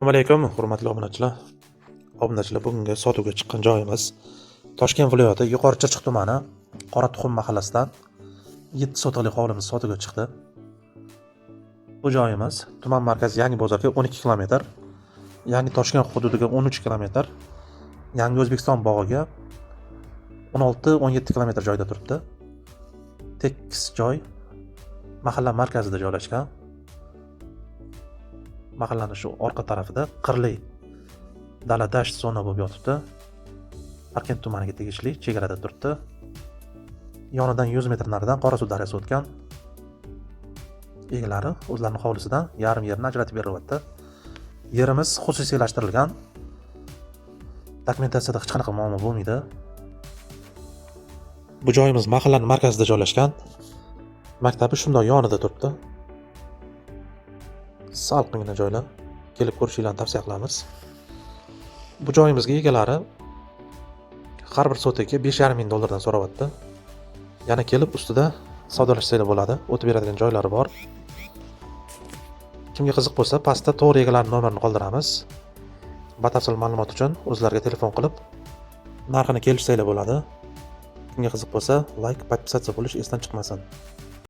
Assalomu alaykum, hurmatli obunachilar. Obunachilar, bugungi sotuvga chiqqan joyimiz Toshkent viloyati Yuqori Chirchiq tumani Qoratuxum mahallasidan 7 sotixlik hovlimiz sotuvga chiqdi. Bu joyimiz tuman markazi Yangi bozorga 12 km, Yangi Toshkent hududiga 13 km, Yangi O'zbekiston bog'iga 16-17 km joyda turibdi. Tekis joy, mahalla markazida joylashgan. Mahallaning shu orqa tarafida qirli dala dasht zona bo'lib yotibdi. Parkent tumaniga tegishli chegarada turibdi. Yonidan 100 metr naridan Qorasuv daryosi o'tgan. Egalari o'zlarining hovlisidan yarim yerni ajratib beryapti. Yerimiz xususiylashtirilgan. Dokumentatsiyada hech qanaqa muammo bo'lmaydi. Bu joyimiz mahallaning markazida joylashgan. Maktabi shundoq yonida turibdi. Salqingina joylar, kelib ko'rishinglarni tavsiya qilamiz. Bu joyimizga egalari har bir sotiga 5,5 ming dollardan so'rayapti. Yana kelib ustida savdolashsanglar bo'ladi. O'tib beradigan joylari bor. Kimga qiziq bo'lsa, pastda to'g'ri egalarining nomerini qoldiramiz. Batafsil ma'lumot uchun o'zlariga telefon qilib narxini kelishsanglar bo'ladi. Kimga qiziq bo'lsa, like, podpisatsiya bo'lish esdan chiqmasin.